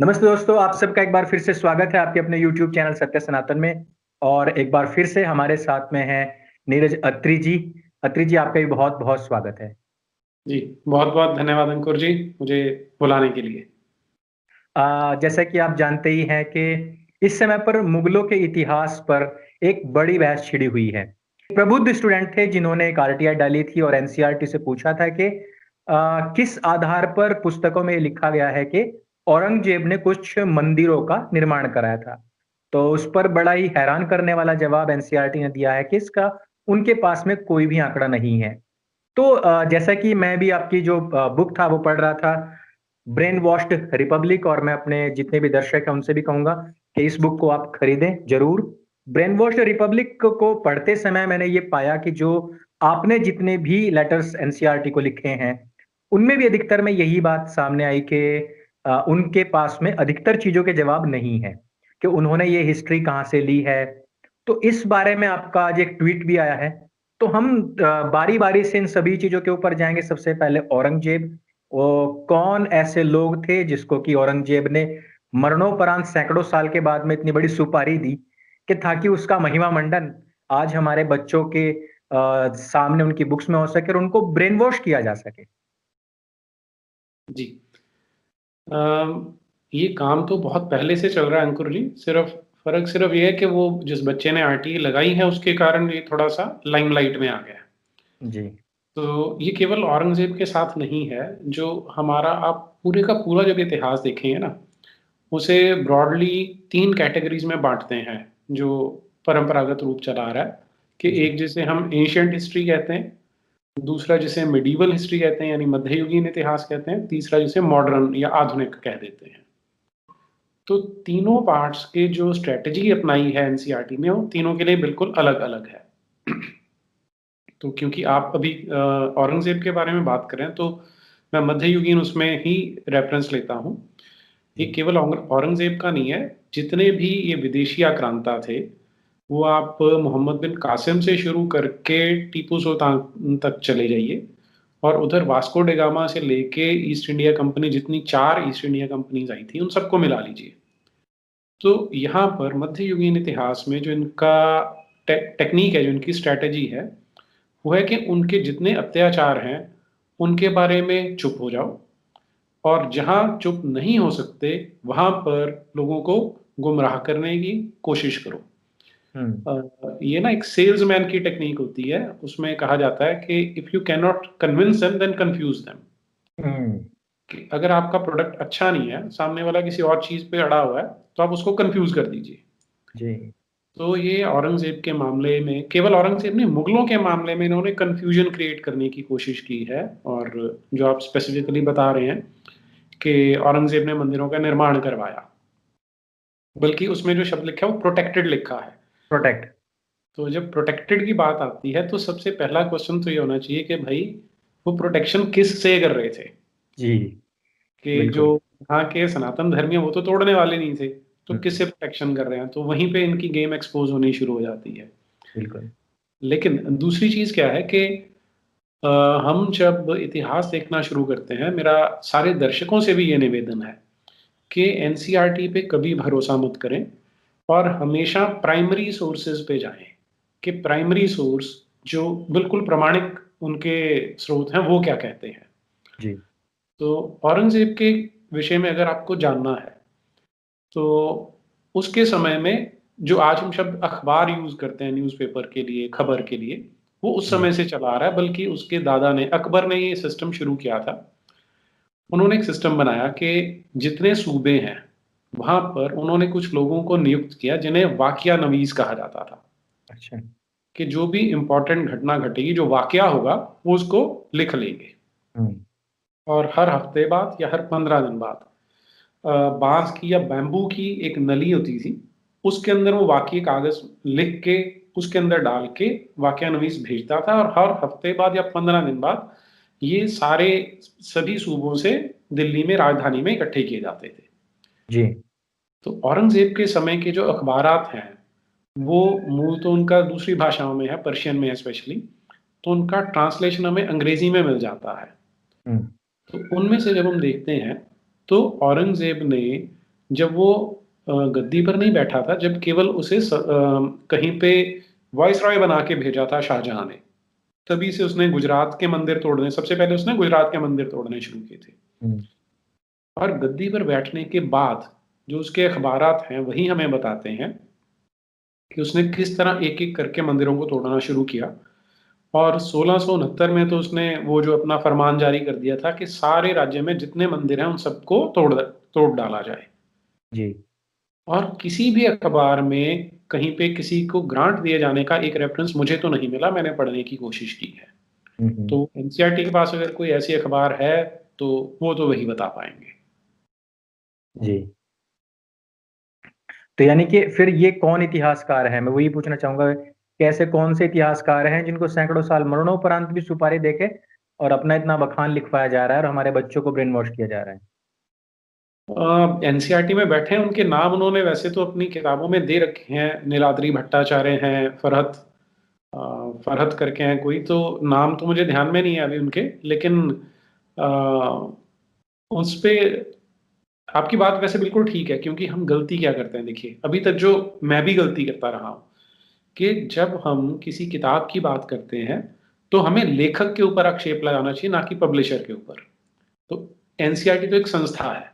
नमस्ते दोस्तों, आप सबका एक बार फिर से स्वागत है आपके अपने यूट्यूब चैनल सत्य सनातन में। और एक बार फिर से हमारे साथ में हैं नीरज अत्री जी। अत्री जी, आपका भी बहुत-बहुत स्वागत है। जी, बहुत-बहुत धन्यवाद अंकुर जी, मुझे बुलाने के लिए। जैसा कि आप जानते ही हैं कि इस समय पर मुगलों के इतिहास पर एक बड़ी बहस छिड़ी हुई है। प्रबुद्ध स्टूडेंट थे जिन्होंने एक आरटीआई डाली थी और एनसीईआरटी से पूछा था कि किस आधार पर पुस्तकों में लिखा गया है कि औरंगजेब ने कुछ मंदिरों का निर्माण कराया था। तो उस पर बड़ा ही हैरान करने वाला जवाब एनसीईआरटी ने दिया है कि इसका उनके पास में कोई भी आंकड़ा नहीं है। तो जैसा कि मैं भी आपकी जो बुक था वो पढ़ रहा था, ब्रेन वॉश्ड रिपब्लिक, और मैं अपने जितने भी दर्शक हैं उनसे भी कहूँगा कि इस बुक को आप खरीदें ज़रूर। ब्रेन वॉश्ड रिपब्लिक को पढ़ते समय मैंने ये पाया कि जो आपने जितने भी लेटर्स एनसीईआरटी को लिखे हैं, उनमें भी अधिकतर में यही बात सामने आई कि उनके पास में अधिकतर चीज़ों के जवाब नहीं है, कि उन्होंने ये हिस्ट्री कहाँ से ली है। तो इस बारे में आपका आज एक ट्वीट भी आया है। तो हम बारी-बारी से इन सभी चीज़ों के ऊपर जाएँगे। सबसे पहले औरंगज़ेब, वो कौन ऐसे लोग थे जिसको कि औरंगज़ेब ने मरणोपरांत सैकड़ों साल के बाद में इतनी बड़ी सुपारी दी कि ताकि उसका महिमा मंडन आज हमारे बच्चों के सामने उनकी बुक्स में हो सके और उनको ब्रेन वॉश किया जा सके। जी। ये काम तो बहुत पहले से चल रहा है अंकुर जी, फ़र्क सिर्फ़ ये है कि वो जिस बच्चे ने आरटीई लगाई है उसके कारण ये थोड़ा-सा लाइमलाइट में आ गया है। जी। तो ये केवल औरंगज़ेब के साथ नहीं है, जो हमारा आप पूरे का पूरा जब इतिहास देखेंगे ना, उसे ब्रॉडली 3 कैटेगरीज़ में बाँटते हैं, जो परंपरागत रूप चला आ रहा है, कि जी। एक जिसे हम एंशिएंट हिस्ट्री कहते हैं, दूसरा जिसे मिडीवल हिस्ट्री कहते हैं यानी मध्ययुगीन इतिहास कहते हैं, तीसरा जिसे मॉडर्न या आधुनिक कह देते हैं। तो तीनों पार्ट्स के जो स्ट्रैटेजी अपनाई है एनसीईआरटी ने, वो तीनों के लिए बिल्कुल अलग-अलग है। तो क्योंकि आप अभी औरंगज़ेब के बारे में बात कर रहे हैं, तो मैं मध्ययुगीन उसमें ही रेफ़रेंस लेता हूँ। ये जी। केवल औरंगज़ेब का नहीं है, जितने भी ये विदेशी आक्रांता थे, वो आप मोहम्मद बिन कासिम से शुरू करके टीपू सुल्तान तक चले जाइए और उधर वास्को ड गामा से लेके ईस्ट इंडिया कंपनी जितनी 4 ईस्ट इंडिया कंपनीज़ आई थी, उन सबको मिला लीजिए। तो यहाँ पर मध्ययुगीन इतिहास में जो इनका टेक्नीक है, जो इनकी स्ट्रैटेजी है, वो है कि उनके जितने अत्याचार हैं, उनके बारे में चुप हो जाओ और जहाँ चुप नहीं हो सकते, वहाँ पर लोगों को गुमराह करने की कोशिश करो। हुँ। ये ना एक सेल्समैन की टेक्नीक होती है, उसमें कहा जाता है कि if you can not convince them then confuse them. हुँ। कि अगर आपका प्रोडक्ट अच्छा नहीं है, सामने वाला किसी और चीज़ पे अड़ा हुआ है, तो आप उसको कन्फ्यूज़ कर दीजिए। जी। तो ये औरंगज़ेब के मामले में केवल औरंगज़ेब नहीं, मुगलों के मामले में इन्होंने कन्फ्यूज़न क्रिएट करने की कोशिश की है और जो आप स्पेसिफ़िकली बता रहे हैं कि औरंगज़ेब ने मंदिरों का निर्माण करवाया, बल्कि उसमें जो शब्द लिखा है, वो प्रोटेक्टेड लिखा है। प्रोटेक्ट। तो जब प्रोटेक्टेड की बात आती है, तो सबसे पहला क्वेश्चन तो ये होना चाहिए कि भई, वो प्रोटेक्शन किससे कर रहे थे? जी, कि जो बिल्कुल। वहाँ के सनातन धर्मी हैं, वो तो तोड़ने वाले नहीं थे, तो हुँ। किससे प्रोटेक्शन कर रहे हैं? तो वहीं पे इनकी गेम एक्सपोज़ होनी शुरू हो जाती है। बिल्कुल। लेकिन दूसरी चीज़ क्या है कि अ, हम जब इतिहास देखना शुरू करते हैं, मेरा सारे दर्शकों से भी ये निवेदन है कि एनसीईआरटी पे कभी भरोसा मत करें और हमेशा प्राइमरी सोर्सेज़ पे जाएँ, कि प्राइमरी सोर्स जो बिल्कुल प्रामाणिक उनके स्रोत हैं, वो क्या कहते हैं। जी। तो औरंगज़ेब के विषय में अगर आपको जानना है, तो उसके समय में जो आज हम शब्द अखबार यूज़ करते हैं न्यूज़पेपर के लिए, खबर के लिए, वो उस जी। समय से चला आ रहा है, बल्कि उसके दादा ने अकबर ने ये सिस्टम शुरू किया था। उन्होंने एक सिस्टम बनाया कि जितने सूबे हैं, वहाँ पर उन्होंने कुछ लोगों को नियुक्त किया जिन्हें वाक़या-नवीस कहा जाता था, अच्छा। कि जो भी इम्पोर्टेंट घटना घटेगी, जो वाक़या होगा, वो उसको लिख लेंगे हुँ। और हर हफ्ते बाद या हर 15 दिन बाद बाँस की या बैम्बू की एक नली होती थी, उसके अंदर वो वाक़ई कागज़ लिख के, उसके अंदर डाल के वाक़या-नवीस भेजता था और हर हफ्ते बाद या 15 दिन बाद ये सारे सभी सूबों से दिल्ली में राजधानी में इकट्ठे किए जाते थे। जी। तो औरंगज़ेब के समय के जो अखबारात हैं, वो मूल तो उनका दूसरी भाषाओं में है, पर्शियन में है स्पेशली, तो उनका ट्रांसलेशन हमें अंग्रेज़ी में मिल जाता है। हुँ। तो उनमें से जब हम देखते हैं, तो औरंगज़ेब ने जब वो गद्दी पर नहीं बैठा था, जब केवल उसे कहीं पे वाइसरॉय बना के भेजा था शाहजहां ने, तभी से उसने गुजरात के मंदिर तोड़ने, सबसे पहले उसने गुजरात के मंदिर तोड़ने शुरू किए थे। हम्म, और गद्दी पर बैठने के बाद जो उसके अखबारात हैं वही हमें बताते हैं कि उसने किस तरह एक एक करके मंदिरों को तोड़ना शुरू किया। और 1669 में तो उसने वो जो अपना फरमान जारी कर दिया था कि सारे राज्य में जितने मंदिर हैं उन सबको तोड़ डाला जाए। जी। और किसी भी अखबार में कहीं पे किसी को ग्रांट दिए जाने का एक रेफरेंस मुझे तो नहीं मिला, मैंने पढ़ने की कोशिश की है। हम्म, तो एनसीईआरटी के पास अगर कोई ऐसी अखबार है तो वो तो वही बता पाएंगे। जी। तो यानी कि फिर ये कौन इतिहासकार है, मैं वही पूछना चाहूंगा कि ऐसे कौन से इतिहासकार हैं जिनको सैकड़ों साल मरणोपरांत भी सुपारी देके और अपना इतना बखान लिखवाया जा रहा है और हमारे बच्चों को ब्रेन वॉश किया जा रहा है। एनसीईआरटी में बैठे हैं, उनके नाम उन्होंने वैसे तो अपनी किताबों में दे रखे हैं। नीलाद्री भट्टाचार्य हैं, अ, फरहत करके हैं कोई, तो नाम तो मुझे ध्यान में नहीं है अभी उनके, लेकिन अ, उस पे आपकी बात वैसे बिल्कुल ठीक है। क्योंकि हम गलती क्या करते हैं, देखिए अभी तक जो मैं भी गलती करता रहा हूँ कि जब हम किसी किताब की बात करते हैं तो हमें लेखक के ऊपर आक्षेप लगाना चाहिए, ना कि पब्लिशर के ऊपर। तो एनसीईआरटी तो एक संस्था है।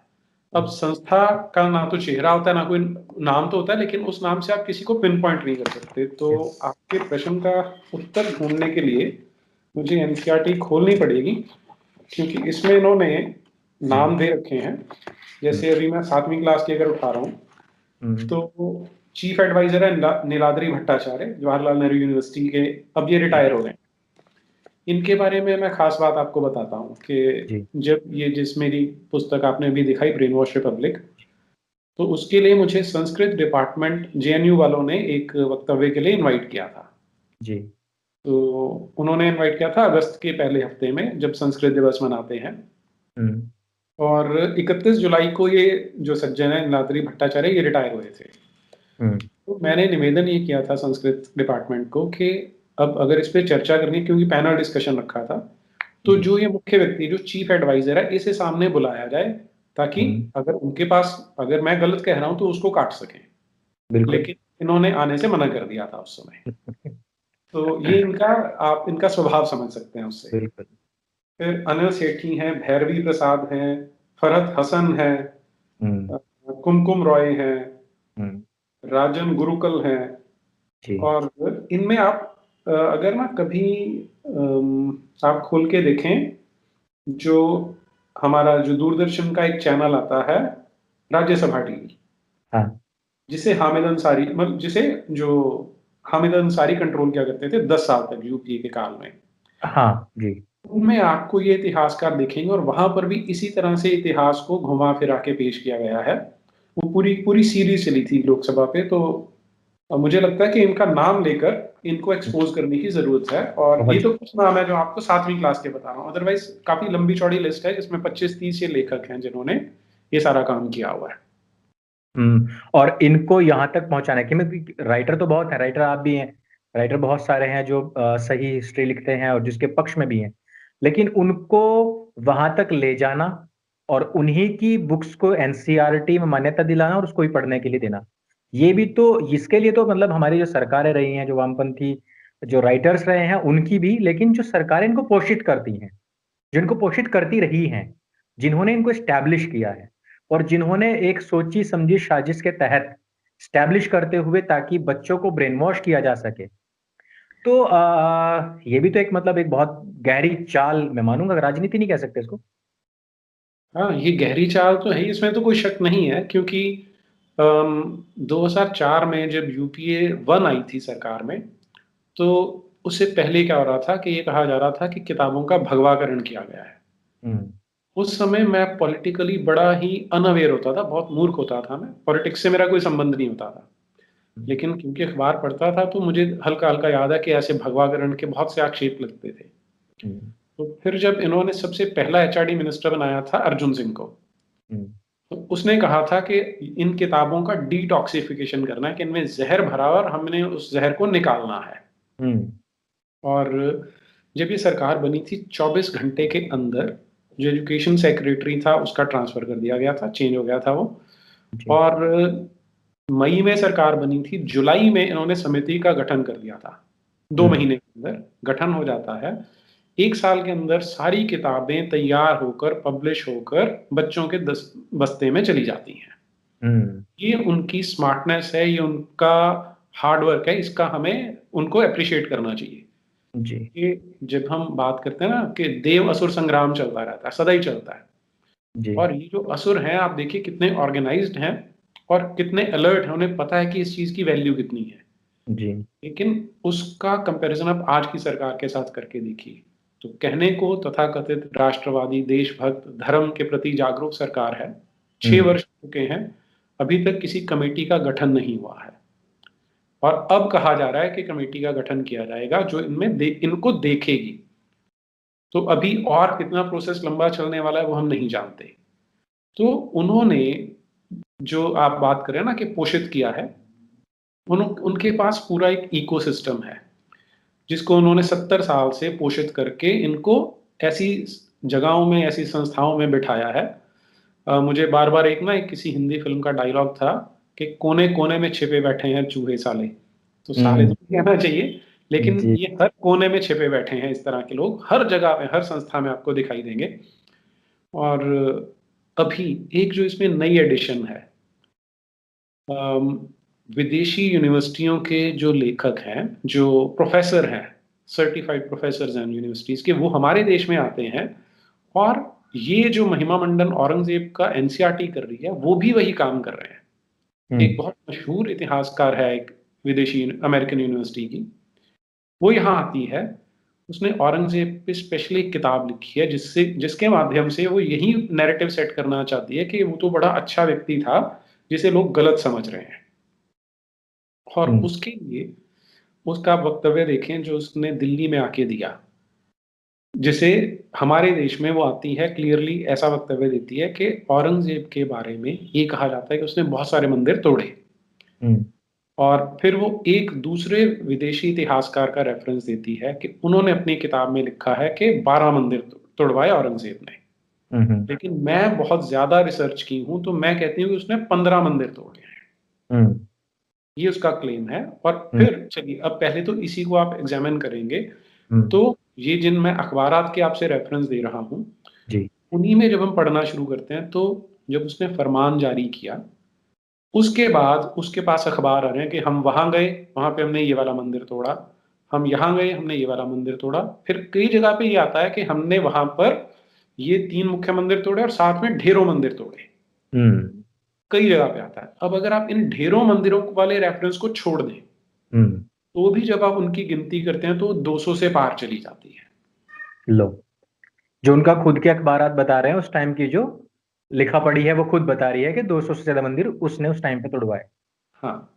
अब संस्था का ना तो चेहरा होता है ना कोई नाम तो होता है, लेकिन उस नाम से आप किसी को पिन पॉइंट नहीं कर सकते। तो यस। आपके प्रश्न का उत्तर ढूंढने के लिए मुझे एनसीईआरटी खोलनी पड़ेगी, क्योंकि इसमें इन्होंने नाम दे रखे हैं। जैसे अभी मैं 7वीं क्लास की अगर उठा रहा हूँ तो चीफ एडवाइजर है नीलाद्री भट्टाचार्य, जवाहरलाल नेहरू यूनिवर्सिटी के। अब ये रिटायर हो गए। इनके बारे में मैं खास बात आपको बताता हूँ कि जी। जब ये जिस मेरी पुस्तक आपने अभी दिखाई, ब्रेन वॉश रिपब्लिक, तो उसके लिए मुझे संस्कृत डिपार्टमेंट जेएनयू वालों ने एक वक्तव्य के लिए इनवाइट किया था। जी। तो उन्होंने इनवाइट किया था अगस्त के पहले हफ्ते में, जब संस्कृत दिवस मनाते हैं। हम्म। और 31 जुलाई को ये जो सज्जन है नीलाद्री भट्टाचार्य, ये रिटायर हुए थे। हम्म। तो मैंने निवेदन ये किया था संस्कृत डिपार्टमेंट को कि अब अगर इस पे चर्चा करनी है, क्योंकि पैनल डिस्कशन रखा था, तो जी। जो ये मुख्य व्यक्ति जो चीफ एडवाइजर है इसे सामने बुलाया जाए, ताकि हम्म। अगर उनके पास, अगर मैं गलत कह रहा हूं तो उसको काट सकें। बिल्कुल। लेकिन इन्होंने आने से मना कर दिया था उस समय। तो ये इनका, आप इनका स्वभाव समझ सकते हैं उससे। बिल्कुल। फिर अनिल सेठी हैं, भैरवी प्रसाद हैं, फरहत हसन है, हम्म। कुमकुम रॉय हैं, हम्म। राजन गुरुकल हैं। जी। और इनमें आप अगर ना कभी आप खोल के देखें, जो हमारा जो दूरदर्शन का एक चैनल आता है, राज्यसभा टीवी, हाँ। जिसे हामिद अंसारी, मतलब जिसे जो हामिद अंसारी कंट्रोल किया करते थे 10 साल तक यूपीए के काल में, हाँ। जी। उनमें आपको ये इतिहासकार दिखेंगे। और वहां पर भी इसी तरह से इतिहास को घुमा फिरा के पेश किया गया है। वो पूरी पूरी सीरीज चली थी लोकसभा पे। तो मुझे लगता है कि इनका नाम लेकर इनको एक्सपोज करने की जरूरत है। और ये बहुत। तो कुछ नाम है जो आपको 7वीं क्लास के बता रहा हूँ, अदरवाइज काफी लंबी चौड़ी लिस्ट है जिसमें 25-30 ये लेखक हैं जिन्होंने ये सारा काम किया हुआ है। और इनको यहाँ तक पहुंचाना है कि राइटर तो बहुत है, राइटर आप भी हैं, राइटर बहुत सारे हैं जो सही हिस्ट्री लिखते हैं और जिसके पक्ष में भी हैं, लेकिन उनको वहां तक ले जाना और उन्हीं की बुक्स को एनसीईआरटी में मान्यता दिलाना और उसको ही पढ़ने के लिए देना, ये भी तो, इसके लिए तो मतलब हमारी जो सरकारें रही हैं, जो वामपंथी जो राइटर्स रहे हैं उनकी भी, लेकिन जो सरकारें इनको पोषित करती हैं, जिनको पोषित करती रही हैं, जिन्होंने इनको स्टैब्लिश किया है और जिन्होंने एक सोची समझी साजिश के तहत स्टैब्लिश करते हुए ताकि बच्चों को ब्रेन वॉश किया जा सके, तो ये भी तो एक मतलब एक बहुत गहरी चाल मैं मानूंगा, राजनीति नहीं कह सकते इसको। हाँ, ये गहरी चाल तो है ही, इसमें तो कोई शक नहीं है। क्योंकि 2004 में जब यूपीए 1 आई थी सरकार में, तो उससे पहले क्या हो रहा था कि ये कहा जा रहा था कि किताबों का भगवाकरण किया गया है। हम्म। उस समय मैं पॉलिटिकली बड़ा ही अनअवेयर होता था, बहुत मूर्ख होता था। मैं, पॉलिटिक्स से मेरा कोई संबंध नहीं होता था। लेकिन क्योंकि अखबार पढ़ता था तो मुझे हल्का हल्का याद है कि ऐसे भगवाकरण के बहुत से आक्षेप लगते थे। हम्म। तो फिर जब इन्होंने सबसे पहला एचआरडी मिनिस्टर बनाया था अर्जुन सिंह को, हम्म। तो उसने कहा था कि इन किताबों का डिटॉक्सिफिकेशन करना है, कि इनमें जहर भरा हुआ और हमने उस जहर को निकालना है। हम्म। और जब ये सरकार बनी थी, 24 घंटे के अंदर जो एजुकेशन सेक्रेटरी था उसका ट्रांसफर कर दिया गया था, चेंज हो गया था वो। जी। और मई में सरकार बनी थी, जुलाई में इन्होंने समिति का गठन कर दिया था। 2 हुँ, महीने के अंदर गठन हो जाता है। 1 साल के अंदर सारी किताबें तैयार होकर, पब्लिश होकर बच्चों के दस बस्ते में चली जाती हैं। हुँ, ये उनकी स्मार्टनेस है, ये उनका हार्ड वर्क है, इसका हमें उनको एप्रिशिएट करना चाहिए। जी। कि जब हम बात करते हैं ना कि देव-असुर संग्राम चलता रहता है, सदा ही चलता है। जी, और ये जो असुर हैं, आप देखिए कितने ऑर्गेनाइज़्ड हैं और कितने अलर्ट हैं, उन्हें पता है कि इस चीज़ की वैल्यू कितनी है। जी। लेकिन उसका कंपैरिज़न आप आज की सरकार के साथ करके देखिए, तो कहने को तथाकथित राष्ट्रवादी, देशभक्त, धर्म के प्रति जागरूक सरकार है। 6 हुँ, वर्ष हो चुके हैं, अभी तक किसी कमेटी का गठन नहीं हुआ है और अब कहा जा रहा है कि कमेटी का गठन किया जाएगा जो इनको देखेगी। तो अभी और कितना प्रोसेस लंबा चलने वाला है वो हम नहीं जानते। तो उन्होंने जो आप बात कर रहे हैं ना कि पोषित किया है, उनके पास पूरा एक इकोसिस्टम है, जिसको उन्होंने 70 साल से पोषित करके इनको ऐसी जगहों में, ऐसी संस्थाओं में बिठाया है। मुझे बार-बार एक किसी हिंदी फ़िल्म का डायलॉग था कि कोने-कोने में छिपे बैठे हैं चूहे साले। तो साले तो हुँ, नहीं कहना चाहिए, लेकिन जी, ये हर कोने में छिपे बैठे हैं इस तरह के लोग, हर जगह पे, हर संस्था में आपको दिखाई देंगे। और अभी एक जो इसमें नई एडिशन है, अम, विदेशी यूनिवर्सिटियों के जो लेखक हैं, जो प्रोफ़ेसर हैं, सर्टिफ़ाइड प्रोफ़ेसर्स हैं यूनिवर्सिटीज़ के, वो हमारे देश में आते हैं और ये जो महिमा मंडन औरंगज़ेब का एनसीईआरटी कर रही है, वो भी वही काम कर रहे हैं। हुँ, एक बहुत मशहूर इतिहासकार है, एक विदेशी अमेरिकन यूनिवर्सिटी की, वो यहाँ आती है। उसने औरंगज़ेब पे स्पेशली एक किताब लिखी है जिसके माध्यम से वो यही नैरेटिव सेट करना चाहती है कि वो तो बड़ा अच्छा व्यक्ति था, जिसे लोग गलत समझ रहे हैं। और हुँ, उसके लिए उसका वक्तव्य देखें जो उसने दिल्ली में आके दिया, जिसे हमारे देश में वो आती है क्लियरली ऐसा वक्तव्य देती है कि औरंगज़ेब के बारे में ये कहा जाता है कि उसने बहुत सारे मंदिर तोड़े। हुँ, और फिर वो एक दूसरे विदेशी इतिहासकार का रेफ़रेंस देती है कि उन्होंने अपनी किताब में लिखा है कि 12 मंदिर तुड़वाए औरंगज़ेब ने। हुँ, हुँ, लेकिन मैं बहुत ज़्यादा रिसर्च की हूँ, तो मैं कहती हूँ कि उसने 15 मंदिर तोड़े हैं। हुँ, ये उसका क्लेम है। और हुँ, फिर चलिए अब पहले तो इसी को आप एग्ज़ामिन करेंगे, हुँ, तो ये जिन मैं अख़बारात के आपसे रेफ़रेंस दे रहा हूँ, जी, उन्हीं में जब हम पढ़ना शुरू करते हैं, तो जब उसने फ़रमान जारी किया, उसके बाद उसके पास अखबार आ रहे हैं कि हम वहाँ गए, वहाँ पे हमने ये वाला मंदिर तोड़ा, हम यहाँ गए, हमने ये वाला मंदिर तोड़ा। फिर कई जगह पे ये आता है कि हमने वहाँ पर ये 3 मुख्य मंदिर तोड़े और साथ में ढेरों मंदिर तोड़े। हुँ, कई जगह पे आता है। अब अगर आप इन ढेरों मंदिरों वाले रेफ़रेंस को छोड़ दें, हुँ, तो भी जब आप उनकी गिनती करते हैं तो 200 से पार चली जाती है। लो, जो उनका खुद के अखबारात बता रहे हैं उस टाइम की जो लिखा-पढ़ी है, वो खुद बता रही है कि 200 से ज़्यादा मंदिर उसने उस टाइम पे तुड़वाए। हाँ,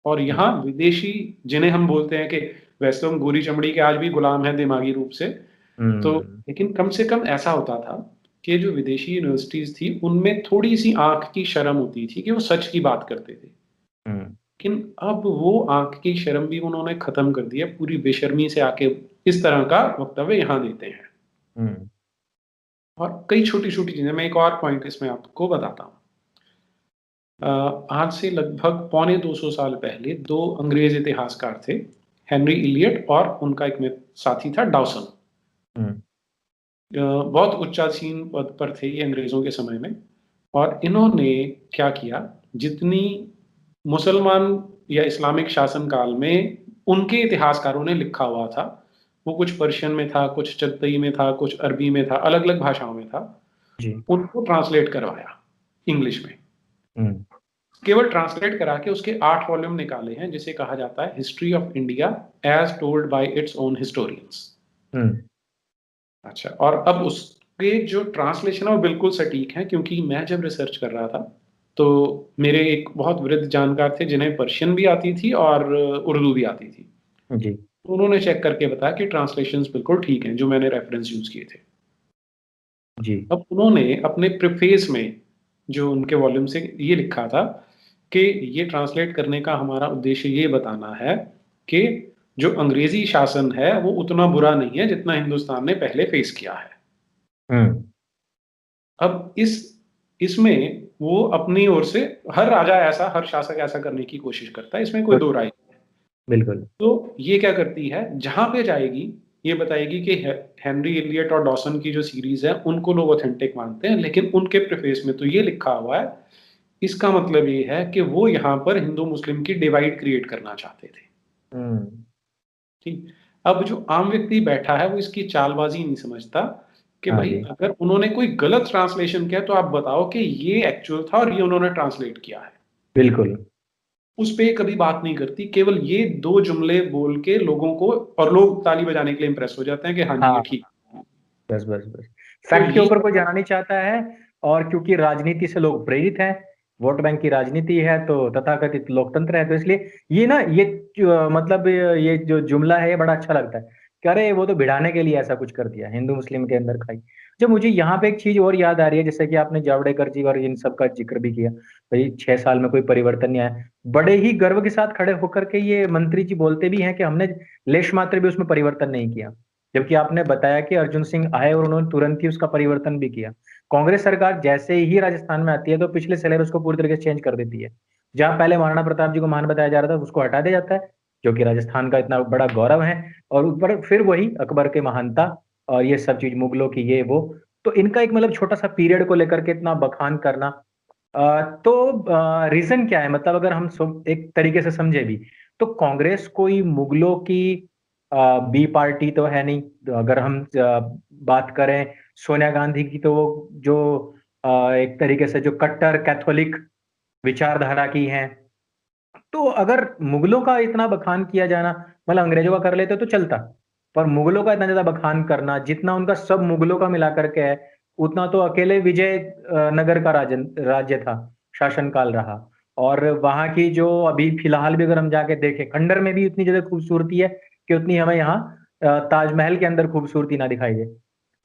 और जी, यहाँ विदेशी जिन्हें हम बोलते हैं कि वैसे तो हम गोरी चमड़ी के आज भी गुलाम हैं दिमागी रूप से, तो हुँ, लेकिन कम से कम ऐसा होता था कि जो विदेशी यूनिवर्सिटीज़ थी, उनमें थोड़ी-सी आँख की शर्म होती थी कि वो सच की बात करते थे। हुँ, लेकिन अब वो आँख की शर्म भी उन्होंने ख़त्म कर दी है, पूरी बेशर्मी से आके इस तरह का वक्तव्य यहाँ देते हैं। हुँ, और कई छोटी-छोटी चीज़ें, मैं एक और पॉइंट इसमें आपको बताता हूँ। अ, आज से लगभग पौने 200 साल पहले 2 अंग्रेज़ इतिहासकार थे, हेनरी इलियट और उनका एक साथी था डॉसन। हुँ, बहुत उच्चासीन पद पर थे ये अंग्रेज़ों के समय में। और इन्होंने क्या किया, जितनी मुसलमान या इस्लामिक शासन काल में उनके इतिहासकारों ने लिखा हुआ था, वो कुछ पर्शियन में था, कुछ चगतई में था, कुछ अरबी में था, अलग-अलग भाषाओं में था, जी, उनको ट्रांसलेट करवाया इंग्लिश में। हुँ, केवल ट्रांसलेट करा के उसके 8 वॉल्यूम निकाले हैं, जिसे कहा जाता है history of India as told by its own historians. हुँ, अच्छा, और अब उसके जो ट्रांसलेशन है वो बिल्कुल सटीक है, क्योंकि मैं जब रिसर्च कर रहा था, तो मेरे एक बहुत वृद्ध जानकार थे जिन्हें पर्शियन भी आती थी और उर्दू भी आती थी। जी, तो उन्होंने चेक करके बताया कि ट्रांसलेशंस बिल्कुल ठीक हैं, जो मैंने रेफ़रेंस यूज़ किए थे। जी, अब उन्होंने अपने प्रीफ़ेस में जो उनके वॉल्यूम से ये लिखा था कि ये ट्रांसलेट करने का हमारा उद्देश्य ये बताना है कि जो अंग्रेज़ी शासन है, वो उतना बुरा नहीं है जितना हिंदुस्तान ने पहले फ़ेस किया है। हुँ, अब इसमें वो अपनी ओर से हर राजा ऐसा, हर शासक ऐसा करने की कोशिश करता है, इसमें कोई दो राय नहीं है। बिल्कुल। तो ये क्या करती है, जहां पे जाएगी ये बताएगी कि हेनरी इलियट और डॉसन की जो सीरीज है उनको लोग ऑथेंटिक मानते हैं, लेकिन उनके प्रीफेस में तो ये लिखा हुआ है, इसका मतलब ये है कि वो यहाँ पर हिंदू मुस्लिम की डिवाइड क्रिएट करना चाहते थे। हम्म। ठीक। अब जो आम व्यक्ति बैठा है वो इसकी चालबाजी नहीं समझता कि हाँ भाई जी। अगर उन्होंने कोई गलत ट्रांसलेशन किया तो आप बताओ कि ये एक्चुअल था और ये उन्होंने ट्रांसलेट किया है। बिल्कुल। उस पे कभी बात नहीं करती, केवल ये दो जुमले बोल के लोगों को, और लोग ताली बजाने के लिए इंप्रेस हो जाते हैं कि हाँ जी ये हाँ, ठीक है। बस बस बस। तो फैक्ट के ये ऊपर कोई जाना नहीं चाहता है। और क्योंकि राजनीति से लोग प्रेरित हैं, वोट बैंक की राजनीति है, तो तथाकथित लोकतंत्र है, तो इसलिए ये ना ये मतलब ये जो जुमला है ये बड़ा अच्छा लगता है कि अरे वो तो भिड़ाने के लिए ऐसा कुछ कर दिया हिंदू मुस्लिम के अंदर खाई। जब मुझे यहाँ पे एक चीज और याद आ रही है, जैसे कि आपने जावड़ेकर जी और इन सब का जिक्र भी किया, भाई 6 साल में कोई परिवर्तन नहीं आया। बड़े ही गर्व के साथ खड़े होकर के ये मंत्री जी बोलते भी हैं कि हमने लेश मात्र भी उसमें परिवर्तन नहीं किया। जबकि आपने बताया कि अर्जुन सिंह आए और उन्होंने तुरंत ही उसका परिवर्तन भी किया। कांग्रेस सरकार जैसे ही राजस्थान में आती है तो पिछले सिलेबस को पूरी तरीके से चेंज कर देती है। जहां पहले महाराणा प्रताप जी को महान बताया जा रहा था उसको हटा दिया जाता है, जो कि राजस्थान का इतना बड़ा गौरव है। और ऊपर फिर वही अकबर के महानता और ये सब चीज मुगलों की ये वो, तो इनका एक मतलब छोटा सा पीरियड को लेकर के इतना बखान करना। तो रीजन क्या है, मतलब अगर हम एक तरीके से समझे भी, तो कांग्रेस कोई मुगलों की बी पार्टी तो है नहीं। तो अगर हम बात करें सोनिया गांधी की, तो वो जो एक तरीके से जो कट्टर कैथोलिक विचारधारा की हैं। तो अगर मुगलों का इतना बखान किया जाना, मतलब अंग्रेजों का कर लेते तो चलता, पर मुगलों का इतना ज्यादा बखान करना, जितना उनका सब मुगलों का मिला करके है, उतना तो अकेले विजय नगर का राज्य था, शासनकाल रहा। और वहां की जो अभी फिलहाल भी अगर हम जाके देखें, खंडर में भी उतनी ज्यादा खूबसूरती है कि उतनी हमें यहाँ ताजमहल के अंदर खूबसूरती ना दिखाई दे।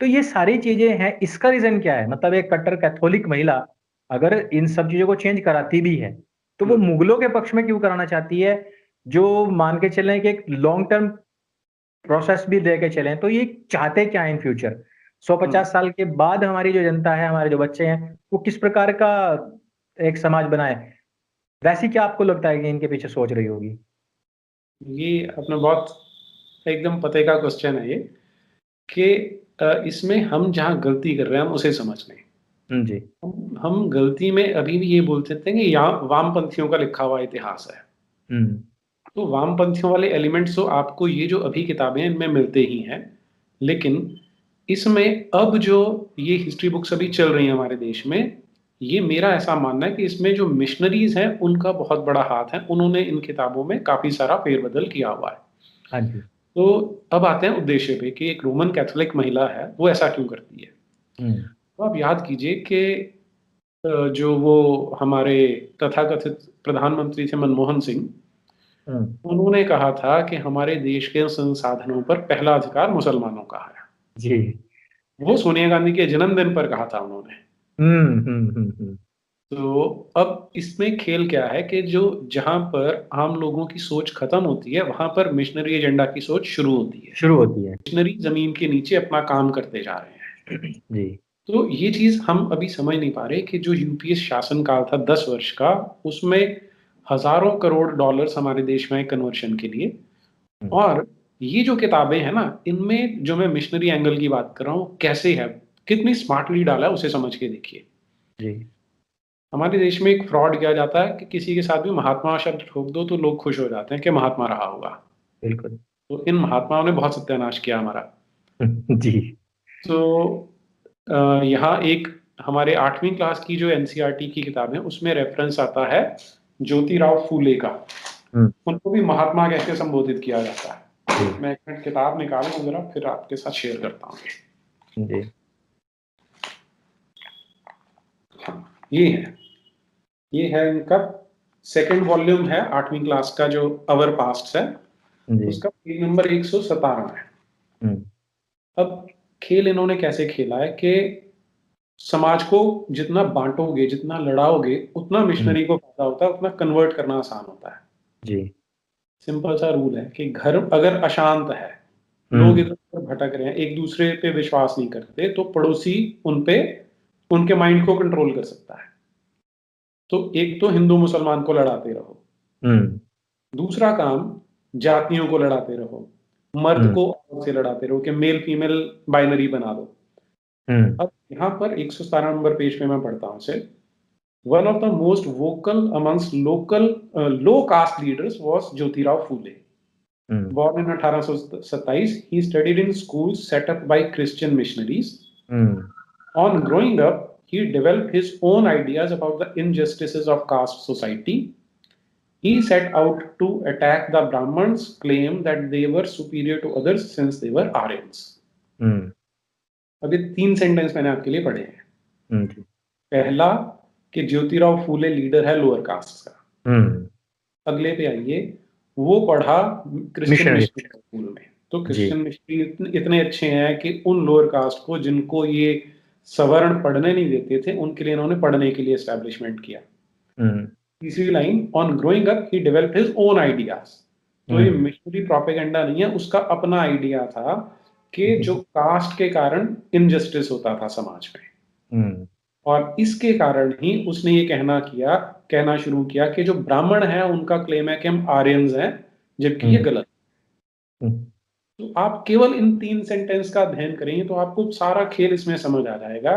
तो ये सारी चीजें हैं, इसका रीजन क्या है, मतलब एक कट्टर कैथोलिक महिला अगर इन सब चीजों को चेंज कराती भी है, तो वो हम्म, मुगलों के पक्ष में क्यों कराना चाहती है, जो मान के चलें कि एक लॉन्ग टर्म प्रोसेस भी लेके चलें, तो ये चाहते क्या है इन फ्यूचर, सौ हम्म। पचास साल के बाद हमारी जो जनता है, हमारे जो बच्चे हैं, वो किस प्रकार का एक समाज बनाए। वैसी क्या आपको लगता है कि इनके पीछे सोच रही होगी? ये अपना बहुत एकदम पते का क्वेश्चन है ये, कि इसमें हम जहाँ गलती कर रहे हैं हम उसे समझ लें। जी। हम गलती में अभी भी ये बोल सकते हैं कि यहाँ वामपंथियों का लिखा हुआ इतिहास है। हम्म। तो वामपंथियों वाले एलिमेंट्स तो आपको ये जो अभी किताबें हैं इनमें मिलते ही हैं, लेकिन इसमें अब जो ये हिस्ट्री बुक्स अभी चल रही हैं हमारे देश में, ये मेरा ऐसा मानना है कि इसमें जो मिशनरीज हैं उनका बहुत बड़ा हाथ है, उन्होंने इन किताबों में काफी सारा फेरबदल किया हुआ है। हाँ जी। तो अब आते हैं उद्देश्य पे कि एक रोमन कैथोलिक महिला है वो ऐसा क्यों करती है। हम्म। तो आप याद कीजिए कि जो वो हमारे तथाकथित प्रधानमंत्री थे मनमोहन सिंह, हम्म। उन्होंने कहा था कि हमारे देश के संसाधनों पर पहला अधिकार मुसलमानों का है। जी। वो सोनिया गांधी के जन्मदिन पर कहा था उन्होंने। हम्म। तो अब इसमें खेल क्या है कि जो जहां पर आम लोगों की सोच खत्म होती है वहां पर मिशनरी एजेंडा की सोच शुरू होती है। शुरू होती है। मिशनरी जमीन के नीचे अपना काम करते जा रहे हैं। जी। तो ये चीज हम अभी समझ नहीं पा रहे कि जो यूपीए शासन काल था 10 वर्ष का, उसमें हजारों करोड़ डॉलर्स हमारे देश में कन्वर्शन के लिए। हम्म। और ये जो किताबें हैं ना, इनमें जो मैं मिशनरी एंगल की बात कर रहा हूँ कैसे है, कितनी स्मार्टली डाला है उसे समझ के देखिए। जी। हमारे देश में एक फ्रॉड किया जाता है कि किसी के साथ भी महात्मा शब्द ठोक दो तो लोग खुश हो जाते हैं कि महात्मा रहा होगा। बिल्कुल। तो इन महात्माओं ने बहुत सत्यानाश किया हमारा। जी। तो यहाँ एक हमारे 8वीं क्लास की जो एनसीईआरटी की किताब है उसमें रेफरेंस आता है ज्योतिराव फूले का। हम्म। उनको भी महात्मा कह के संबोधित किया जाता जी। है। मैं एक मिनट किताब निकालूं जरा, फिर आपके साथ शेयर करता हूँ। जी। हाँ, ये है इनका सेकंड वॉल्यूम है 8वीं क्लास का जो अवर पास्ट है, जी। उसका पेज नंबर 117 है। हम्म। अब खेल इन्होंने कैसे खेला है कि समाज को जितना बांटोगे, जितना लड़ाओगे, उतना हम्म। मिशनरी को फायदा होता है, उतना कन्वर्ट करना आसान होता है। जी। सिंपल सा रूल है कि घर अगर अशांत है, लोग हम्म। इधर उधर भटक रहे हैं, एक दूसरे पे विश्वास नहीं करते, तो पड़ोसी उन पे उनके माइंड को कंट्रोल कर सकता है। तो एक तो हिंदू मुसलमान को लड़ाते रहो, दूसरा काम जातियों को लड़ाते रहो, मर्द को औरत से लड़ाते रहो कि मेल फीमेल बाइनरी बना दो। अब यहाँ पर 117 नंबर पेज पे मैं पढ़ता हूँ से, one of the most vocal amongst local low caste leaders was Jyotirao Phule. Born in 1827, he studied in schools set up by Christian missionaries. On growing up, he developed his own ideas about the injustices of caste society. He set out to attack the Brahmins' claim that they were superior to others since they were Aryans. अभी 3 sentence मैंने आपके लिए पढ़े हैं। पहला कि Jyotirao Phule leader है lower caste का। अगले पे आइए, वो पढ़ा क्रिश्चियन मिशनरी स्कूल में, तो क्रिश्चियन मिशनरी इतने अच्छे हैं कि उन लोअर कास्ट को जिनको ये सवर्ण पढ़ने नहीं देते थे, उनके लिए इन्होंने पढ़ने के लिए एस्टैब्लिशमेंट किया। तीसरी line, on growing up he developed his own ideas. तो ये मिशनरी प्रोपेगेंडा नहीं है, उसका अपना आइडिया था कि जो कास्ट के कारण इनजस्टिस होता था समाज में, और इसके कारण ही उसने ये कहना शुरू किया कि जो ब्राह्मण है उनका क्लेम है कि हम आर्यंस हैं, जबकि ये गलत। तो आप केवल इन 3 सेंटेंस का अध्ययन करेंगे तो आपको सारा खेल इसमें समझ आ जाएगा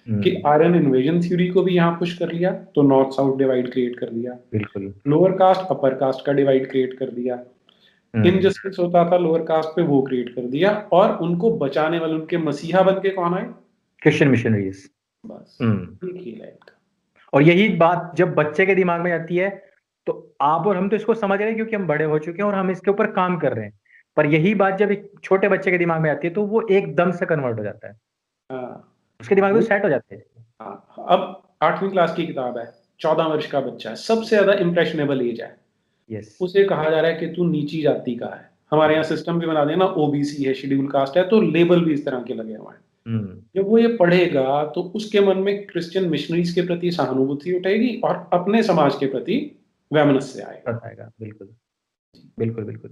कि आर्यन इन्वेजन थ्योरी को भी यहाँ पुश कर लिया, तो नॉर्थ साउथ डिवाइड क्रिएट कर दिया, बिल्कुल लोअर कास्ट अपर कास्ट का डिवाइड क्रिएट कर दिया, इनजस्टिस होता था लोअर कास्ट पे वो क्रिएट कर दिया, और उनको बचाने वाले उनके मसीहा बन के कौन आए? Christian missionaries. बस ये खेल है इनका। और यही बात जब बच्चे के दिमाग में आती है तो आप और हम तो इसको समझ रहे हैं क्योंकि हम बड़े हो चुके हैं और हम इसके ऊपर काम कर रहे हैं, पर यही बात जब एक छोटे बच्चे के दिमाग में आती है तो वो एकदम से कन्वर्ट हो जाता है। उसके दिमाग में सेट हो जाते हैं। अब 8वीं क्लास की किताब है, 14 वर्ष का बच्चा है, सबसे ज्यादा इंप्रेशनेबल एज है। उसे कहा जा रहा है कि तू नीची जाति का है। हमारे यहाँ सिस्टम भी बना देना, ओबीसी है, शेड्यूल कास्ट है, तो लेबल भी इस तरह के लगे हुए हैं। जब वो ये पढ़ेगा तो उसके मन में क्रिश्चियन मिशनरीज के प्रति सहानुभूति उठेगी और अपने समाज के प्रति वैमनस्य आएगा। बिल्कुल बिल्कुल बिल्कुल।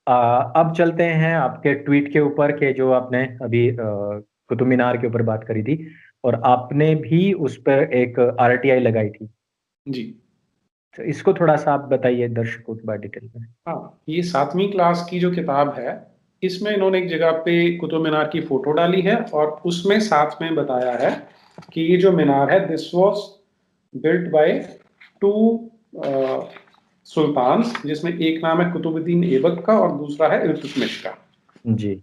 अब चलते हैं आपके ट्वीट के ऊपर के जो आपने अभी कुतुब मीनार के ऊपर बात करी थी, और आपने भी उस पर एक आरटीआई लगाई थी जी। तो इसको थोड़ा सा आप बताइए दर्शकों के बाद डिटेल में। हाँ, ये 7वीं क्लास की जो किताब है, इसमें इन्होंने एक जगह पे कुतुब मीनार की फोटो डाली है और उसमें साथ में बताया है कि ये जो मीनार है, this was built by 2 sultans, जिसमें एक नाम है कुतुबुद्दीन ऐबक का और दूसरा है इल्तुतमिश का। जी।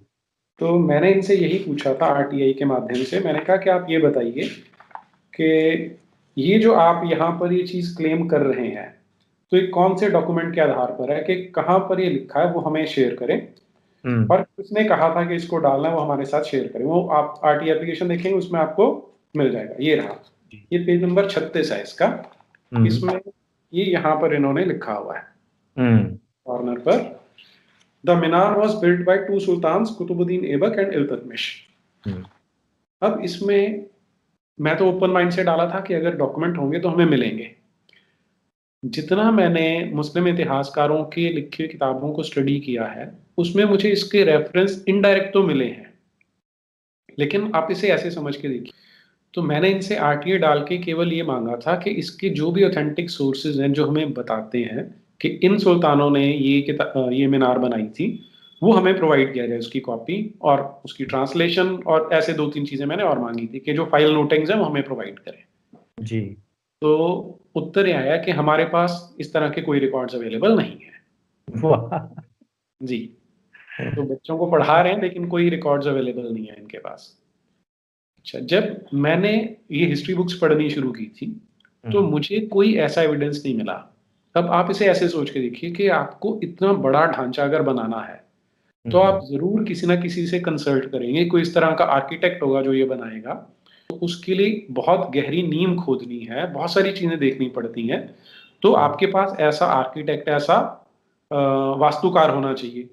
तो मैंने इनसे यही पूछा था आरटीआई के माध्यम से, मैंने कहा कि आप ये बताइए कि ये जो आप यहाँ पर ये चीज क्लेम कर रहे हैं, तो ये कौन से डॉक्यूमेंट के आधार पर है, कि कहाँ पर ये लिखा है वो हमें शेयर करें, और किसने कहा था कि इसको डालना है वो हमारे साथ शेयर करें। वो आप आरटीआई एप्लीकेशन देखेंगे उसमें आपको मिल जाएगा। ये रहा, ये पेज नंबर 36 है इसका। इसमें ये यहाँ पर इन्होंने लिखा हुआ है कॉर्नर पर, the minar was built by 2 sultans Qutbuddin Aibak and Iltutmish. अब इसमें मैं तो ओपन माइंड से डाला था कि अगर डॉक्यूमेंट होंगे तो हमें मिलेंगे। जितना मैंने मुस्लिम इतिहासकारों की लिखी किताबों को स्टडी किया है, उसमें मुझे इसके रेफरेंस इनडायरेक्ट तो मिले हैं, लेकिन आप इसे ऐसे समझ के देखिए। तो मैंने इनसे आरटीआई डाल के केवल ये मांगा था कि इसके जो भी ऑथेंटिक सोर्सेज हैं जो हमें बताते हैं कि इन सुल्तानों ने ये मीनार बनाई थी, वो हमें प्रोवाइड किया जाए, उसकी कॉपी और उसकी ट्रांसलेशन, और ऐसे 2-3 चीजें मैंने और मांगी थी कि जो फाइल नोटिंग्स हैं वो हमें प्रोवाइड करें। जी। तो उत्तर ये आया कि हमारे पास इस तरह के कोई रिकॉर्ड्स अवेलेबल नहीं है। जी। तो बच्चों को पढ़ा रहे हैं लेकिन कोई रिकॉर्ड्स अवेलेबल नहीं है इनके पास। अच्छा, जब मैंने ये हिस्ट्री बुक्स पढ़नी शुरू की थी तो मुझे कोई ऐसा एविडेंस नहीं मिला। अब आप इसे ऐसे सोच के देखिए कि आपको इतना बड़ा ढांचा अगर बनाना है तो आप जरूर किसी ना किसी से कंसल्ट करेंगे, कोई इस तरह का आर्किटेक्ट होगा जो ये बनाएगा, तो उसके लिए बहुत गहरी नींव खोदनी है, बहुत सारी चीजें देखनी पड़ती हैं। तो आपके पास ऐसा आर्किटेक्ट, ऐसा वास्तुकार होना चाहिए।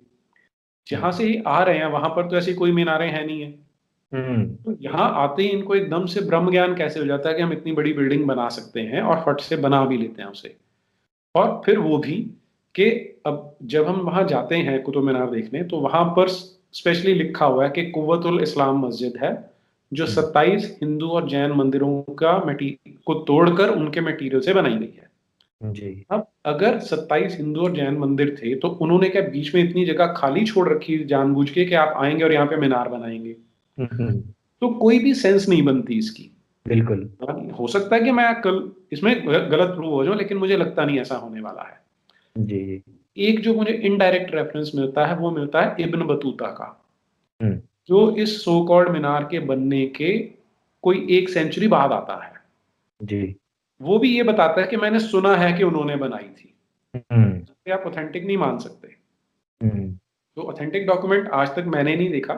जहां से ये आ रहे हैं वहां पर तो ऐसी कोई मीनारें हैं नहीं है, तो यहाँ आते ही इनको एकदम से ब्रह्म ज्ञान कैसे हो जाता है कि हम इतनी बड़ी बिल्डिंग बना सकते हैं, और फट से बना भी लेते हैं उसे। और फिर वो भी कि अब जब हम वहां जाते हैं कुतुब मीनार देखने, तो वहां पर स्पेशली लिखा हुआ है कि कुव्वतुल इस्लाम मस्जिद है, जो 27 हिंदू और जैन मंदिरों को तोड़कर उनके मटेरियल से बनाई गई है। जी। अब अगर 27 हिंदू और जैन मंदिर थे तो उन्होंने क्या बीच में इतनी जगह खाली छोड़ रखी जानबूझ के कि आप आएंगे और यहाँ पे मीनार बनाएंगे? हम्म। तो कोई भी सेंस नहीं बनती इसकी। बिल्कुल। हो सकता है कि मैं कल इसमें गलत प्रूव हो जाऊं, लेकिन मुझे लगता नहीं ऐसा होने वाला है। जी। एक जो मुझे इनडायरेक्ट रेफरेंस मिलता है वो मिलता है इब्न बतूता का, हम्म। जो इस सो कॉल्ड मीनार के बनने के कोई 1 सेंचुरी बाद आता है। जी। वो भी ये बताता है कि मैंने सुना है कि उन्होंने बनाई थी। हम्म। ये आप ऑथेंटिक नहीं मान सकते। हम्म। तो ऑथेंटिक डॉक्यूमेंट आज तक मैंने नहीं देखा,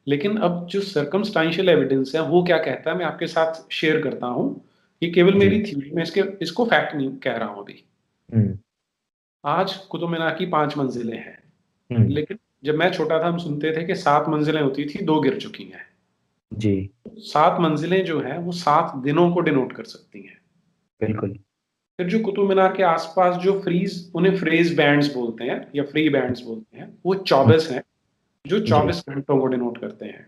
लेकिन अब जो सर्कमस्टांशियल एविडेंस है वो क्या कहता है मैं आपके साथ शेयर करता हूँ। ये केवल जी। मेरी थ्योरी में, इसको फैक्ट नहीं कह रहा हूँ अभी। हम्म। आज कुतुब मीनार की 5 मंजिलें हैं, हम्म। लेकिन जब मैं छोटा था हम सुनते थे कि 7 मंजिलें होती थी, 2 गिर चुकी हैं। जी। 7 मंजिलें जो हैं वो 7 दिनों को डिनोट कर सकती हैं। बिल्कुल। फिर जो कुतुब मीनार के आसपास जो उन्हें फ्रेज बैंड्स बोलते हैं या फ्री बैंड्स बोलते हैं, वो हम्म। 24 हैं, जो जी। 24 घंटों को डिनोट करते हैं।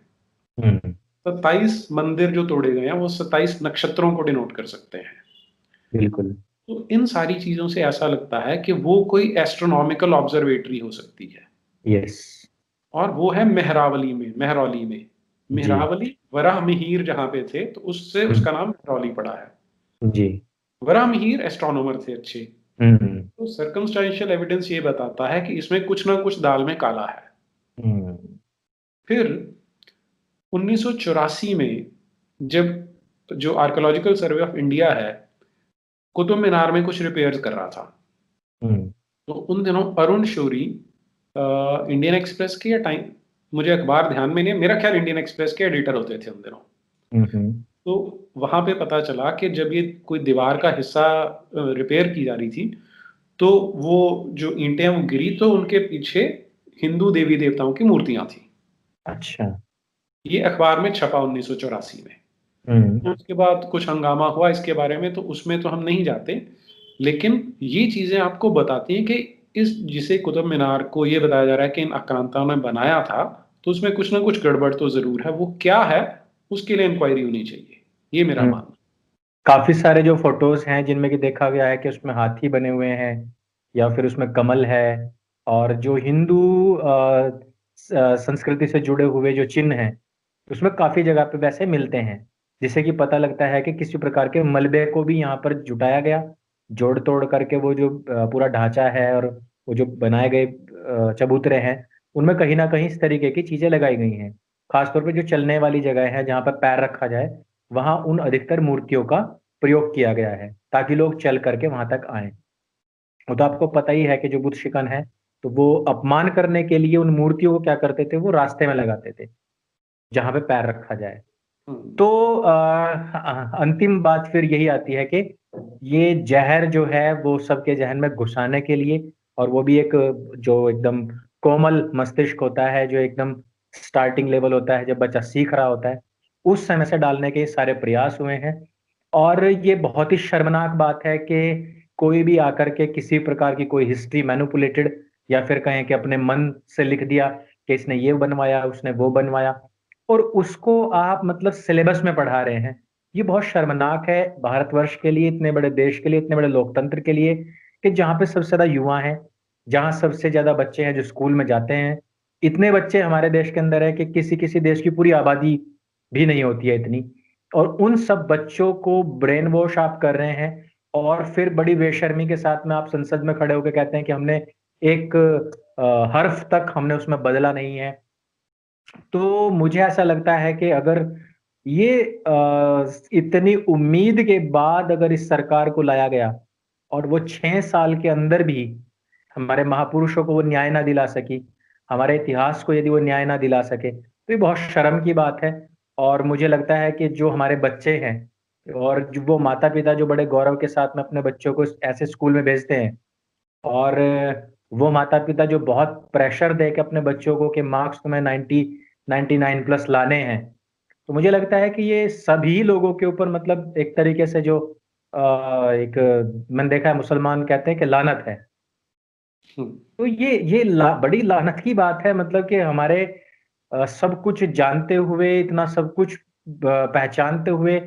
हम्म। 27 मंदिर जो तोड़े गए हैं वो 27 नक्षत्रों को डिनोट कर सकते हैं। बिल्कुल। तो इन सारी चीजों से ऐसा लगता है कि वो कोई एस्ट्रोनॉमिकल ऑब्जर्वेटरी हो सकती है। यस। और वो है मेहरौली में। जी। मेहरावली वराह मिहिर जहां पे थे तो उससे हम्म। उसका नाम मेहरौली पड़ा है। जी। वराह मिहिर एस्ट्रोनॉमर थे अच्छे। हम्म। तो सर्कमस्टेंशियल एविडेंस ये बताता है कि इसमें कुछ ना कुछ दाल में काला है। हम्म। फिर 1984 में जब जो आर्कोलॉजिकल सर्वे ऑफ इंडिया है कुतुब मीनार में कुछ रिपेयर्स कर रहा था, हम्म। तो उन दिनों अरुण शौरी इंडियन एक्सप्रेस के या टाइम, मुझे अखबार ध्यान में नहीं है, मेरा ख्याल इंडियन एक्सप्रेस के एडिटर होते थे उन दिनों। हम्म। तो वहां पे पता चला कि जब ये कोई दीवार का हिस्सा रिपेयर की जा रही थी, तो वो जो ईंटें हैं वो गिरी तो उनके पीछे हिंदू देवी देवताओं की मूर्तियां थी। अच्छा। ये अखबार में छपा 1984 में। हम्म। तो उसके बाद कुछ हंगामा हुआ इसके बारे में, तो उसमें तो हम नहीं जाते, लेकिन ये चीजें आपको बताती हैं कि इस जिसे कुतुब मीनार को ये बताया जा रहा है कि इन आक्रांताओं ने बनाया था, तो उसमें कुछ ना कुछ गड़बड़ तो जरूर है। वो क्या है उसके लिए इंक्वायरी होनी चाहिए, ये मेरा हम्म। मानना। काफी सारे जो फोटोज हैं जिनमें कि देखा गया है कि उसमें हाथी बने हुए हैं या फिर उसमें कमल है, और जो हिंदू संस्कृति से जुड़े हुए जो चिन्ह हैं उसमें काफी जगह पे वैसे मिलते हैं, जिससे कि पता लगता है कि किसी प्रकार के मलबे को भी यहाँ पर जुटाया गया, जोड़ तोड़ करके वो जो पूरा ढांचा है और वो जो बनाए गए चबूतरे हैं उनमें कहीं ना कहीं इस तरीके की चीजें लगाई गई हैं। खासतौर पे जो चलने वाली जगह है जहाँ पर पैर रखा जाए वहां उन अधिकतर मूर्तियों का प्रयोग किया गया है ताकि लोग चल करके वहां तक आए। वो तो आपको पता ही है कि जो बुद्ध शिकन है तो वो अपमान करने के लिए उन मूर्तियों को क्या करते थे, वो रास्ते में लगाते थे जहां पे पैर रखा जाए। हम्म। तो अंतिम बात फिर यही आती है कि ये जहर जो है वो सबके जहन में घुसाने के लिए, और वो भी एक जो एकदम कोमल मस्तिष्क होता है, जो एकदम स्टार्टिंग लेवल होता है जब बच्चा सीख रहा होता है, उस समय से डालने के सारे प्रयास हुए हैं। और ये बहुत ही शर्मनाक बात है कि कोई भी आकर के किसी प्रकार की कोई हिस्ट्री मैनिपुलेटेड या फिर कहें कि अपने मन से लिख दिया कि इसने ये बनवाया उसने वो बनवाया, और उसको आप मतलब सिलेबस में पढ़ा रहे हैं। ये बहुत शर्मनाक है भारतवर्ष के लिए, इतने बड़े देश के लिए, इतने बड़े लोकतंत्र के लिए, कि जहाँ पे सबसे ज्यादा युवा हैं, जहाँ सबसे ज्यादा बच्चे हैं जो स्कूल में जाते हैं। इतने बच्चे हमारे देश के अंदर है कि किसी किसी देश की पूरी आबादी भी नहीं होती है इतनी, और उन सब बच्चों को ब्रेन वॉश आप कर रहे हैं। और फिर बड़ी बेशर्मी के साथ में आप संसद में खड़े होकर कहते हैं कि हमने एक हर्फ तक हमने उसमें बदला नहीं है। तो मुझे ऐसा लगता है कि अगर ये इतनी उम्मीद के बाद अगर इस सरकार को लाया गया और वो 6 साल के अंदर भी हमारे महापुरुषों को वो न्याय ना दिला सकी, हमारे इतिहास को यदि वो न्याय ना दिला सके, तो ये बहुत शर्म की बात है। और मुझे लगता है कि जो हमारे बच्चे हैं और जो वो माता पिता जो बड़े गौरव के साथ में अपने बच्चों को ऐसे स्कूल में भेजते हैं, और वो माता पिता जो बहुत प्रेशर दे के अपने बच्चों को कि मार्क्स तुम्हें 99 प्लस लाने हैं, तो मुझे लगता है कि ये सभी लोगों के ऊपर मतलब एक तरीके से जो एक मैंने देखा है मुसलमान कहते हैं कि लानत है। हम्म। तो ये बड़ी लानत की बात है, मतलब कि हमारे सब कुछ जानते हुए इतना सब कुछ पहचानते हुए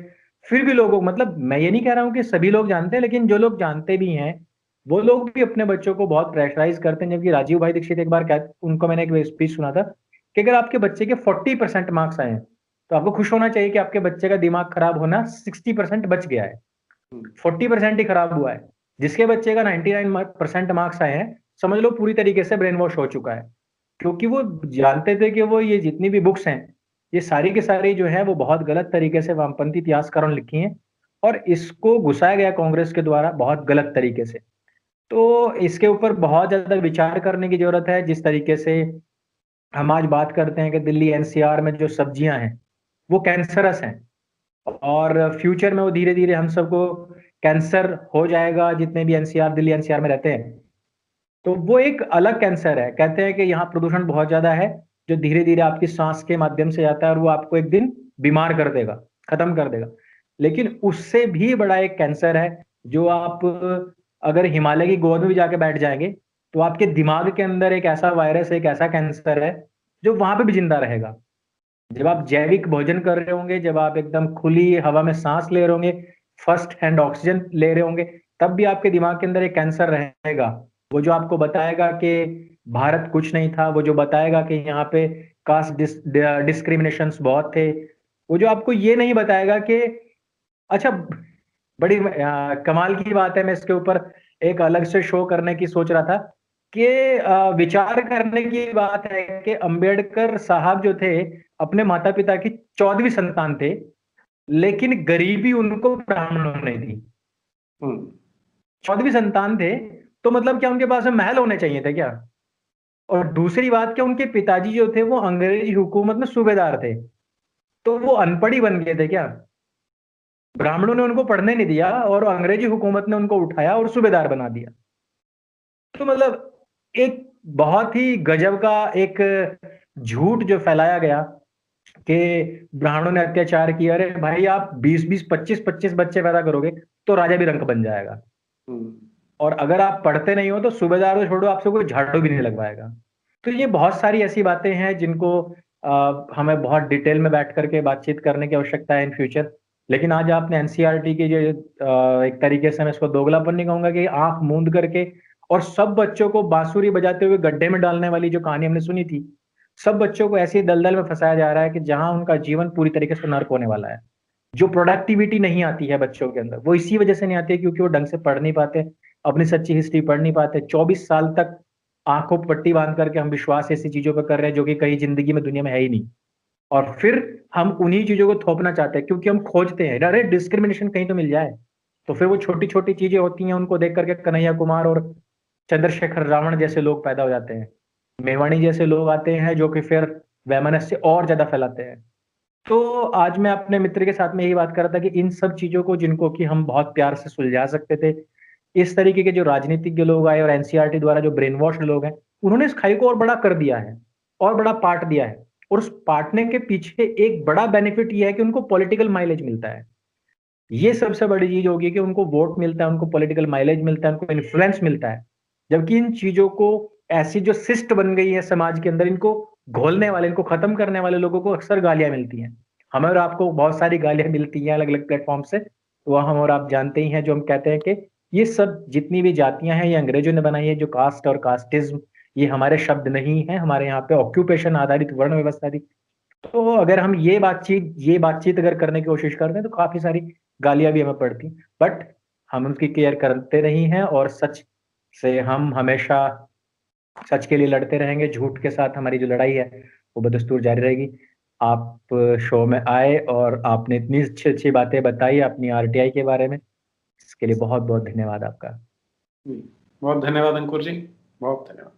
फिर भी लोगों, मतलब मैं ये नहीं कह रहा हूँ कि सभी लोग जानते हैं, लेकिन जो लोग जानते भी हैं वो लोग भी अपने बच्चों को बहुत प्रेशराइज करते हैं। जबकि राजीव भाई दीक्षित एक बार उनको मैंने एक स्पीच सुना था कि अगर आपके बच्चे के 40% मार्क्स आए हैं तो आपको खुश होना चाहिए कि आपके बच्चे का दिमाग खराब होना 60% बच गया है, 40% ही खराब हुआ है। जिसके बच्चे का 99% मार्क्स आए हैं, समझ लो पूरी तरीके से ब्रेन वॉश हो चुका है, क्योंकि वो जानते थे कि वो ये जितनी भी बुक्स हैं ये सारी के सारी जो है वो बहुत गलत तरीके से वामपंथी इतिहासकारों ने लिखी हैं, और इसको घुसाया गया कांग्रेस के द्वारा बहुत गलत तरीके से। तो इसके ऊपर बहुत ज्यादा विचार करने की जरूरत है। जिस तरीके से हम आज बात करते हैं कि दिल्ली एनसीआर में जो सब्जियां हैं वो कैंसरस हैं, और फ्यूचर में वो धीरे धीरे हम सबको कैंसर हो जाएगा जितने भी एनसीआर, दिल्ली एनसीआर में रहते हैं। तो वो एक अलग कैंसर है। कहते हैं कि यहाँ प्रदूषण बहुत ज्यादा है जो धीरे धीरे आपकी सांस के माध्यम से जाता है और वो आपको एक दिन बीमार कर देगा, खत्म कर देगा। लेकिन उससे भी बड़ा एक कैंसर है जो आप अगर हिमालय की गोद में भी जाके बैठ जाएंगे तो आपके दिमाग के अंदर एक ऐसा वायरस, एक ऐसा कैंसर है जो वहां पे भी जिंदा रहेगा। जब आप जैविक भोजन कर रहे होंगे, जब आप एकदम खुली हवा में सांस ले रहे होंगे, फर्स्ट हैंड ऑक्सीजन ले रहे होंगे, तब भी आपके दिमाग के अंदर एक कैंसर रहेगा। वो जो आपको बताएगा कि भारत कुछ नहीं था, वो जो बताएगा कि यहाँ पे कास्ट डिस्क्रिमिनेशंस बहुत थे, वो जो आपको ये नहीं बताएगा कि अच्छा, बड़ी कमाल की बात है, मैं इसके ऊपर एक अलग से शो करने की सोच रहा था कि विचार करने की बात है कि अंबेडकर साहब जो थे अपने माता पिता की 14वीं संतान थे, लेकिन गरीबी उनको ब्राह्मणों ने दी। 14वीं संतान थे तो मतलब क्या उनके पास में महल होने चाहिए थे क्या? और दूसरी बात क्या, उनके पिताजी जो थे वो अंग्रेजी हुकूमत में सूबेदार थे, तो वो अनपढ़ ही बन गए थे क्या? ब्राह्मणों ने उनको पढ़ने नहीं दिया और अंग्रेजी हुकूमत ने उनको उठाया और सूबेदार बना दिया। तो मतलब एक बहुत ही गजब का एक झूठ जो फैलाया गया कि ब्राह्मणों ने अत्याचार किया। अरे भाई, आप 20-20, 25-25 बच्चे पैदा करोगे तो राजा भी रंक बन जाएगा, और अगर आप पढ़ते नहीं हो तो सूबेदार तो छोड़ो, आपसे कोई झाड़ू भी नहीं लगवाएगा। तो ये बहुत सारी ऐसी बातें हैं जिनको हमें बहुत डिटेल में बैठ करके बातचीत करने की आवश्यकता है इन फ्यूचर। लेकिन आज आपने एनसीईआरटी की जो एक तरीके से मैं इसको दोगलापन नहीं कहूंगा कि आंख मूंद करके और सब बच्चों को बांसुरी बजाते हुए गड्ढे में डालने वाली जो कहानी हमने सुनी थी, सब बच्चों को ऐसी दलदल में फंसाया जा रहा है कि जहां उनका जीवन पूरी तरीके से नर्क होने वाला है। जो प्रोडक्टिविटी नहीं आती है बच्चों के अंदर, वो इसी वजह से नहीं आती है क्योंकि वो ढंग से पढ़ नहीं पाते, अपनी सच्ची हिस्ट्री पढ़ नहीं पाते। 24 साल तक आंखों पर पट्टी बांध करके हम विश्वास ऐसी चीजों पर कर रहे हैं जो कि कहीं जिंदगी में दुनिया में है ही नहीं, और फिर हम उन्हीं चीजों को थोपना चाहते हैं क्योंकि हम खोजते हैं अरे डिस्क्रिमिनेशन कहीं तो मिल जाए। तो फिर वो छोटी छोटी चीजें होती हैं, उनको देख करके कन्हैया कुमार और चंद्रशेखर रावण जैसे लोग पैदा हो जाते हैं, मेवाणी जैसे लोग आते हैं जो कि फिर वैमनस्य और ज्यादा फैलाते हैं। तो आज मैं अपने मित्र के साथ में यही बात कर रहा था कि इन सब चीजों को जिनको कि हम बहुत प्यार से सुलझा सकते थे, इस तरीके के जो राजनीतिज्ञ लोग आए और एनसीईआरटी द्वारा जो ब्रेन वॉश लोग हैं, उन्होंने इस खाई को और बड़ा कर दिया है और बड़ा पाट दिया है। और उस पाटने के पीछे एक बड़ा बेनिफिट ये है कि उनको पॉलिटिकल माइलेज मिलता है। ये सबसे बड़ी चीज होगी कि उनको वोट मिलता है, उनको पॉलिटिकल माइलेज मिलता है, उनको इन्फ्लुएंस मिलता है। जबकि इन चीजों को ऐसी जो सिस्ट बन गई है समाज के अंदर, इनको घोलने वाले, इनको खत्म करने वाले लोगों को अक्सर गालियां मिलती हैं। हमें और आपको बहुत सारी गालियां मिलती हैं अलग अलग प्लेटफॉर्म से, वो हम और आप जानते ही हैं, जो हम कहते हैं कि ये सब जितनी भी जातियां हैं ये अंग्रेजों ने बनाई है। जो कास्ट और कास्टिज्म, ये हमारे शब्द नहीं है, हमारे यहाँ पे ऑक्यूपेशन आधारित वर्ण व्यवस्था थी। तो अगर हम ये बातचीत अगर करने की कोशिश करते हैं तो काफी सारी गालियां भी हमें पड़ती, बट हम उनकी केयर करते नहीं हैं और सच से हम हमेशा सच के लिए लड़ते रहेंगे। झूठ के साथ हमारी जो लड़ाई है वो बदस्तूर जारी रहेगी। आप शो में आए और आपने इतनी अच्छी अच्छी बातें बताई अपनी आरटीआई के बारे में, इसके लिए बहुत बहुत धन्यवाद आपका। बहुत धन्यवाद अंकुर जी, बहुत धन्यवाद।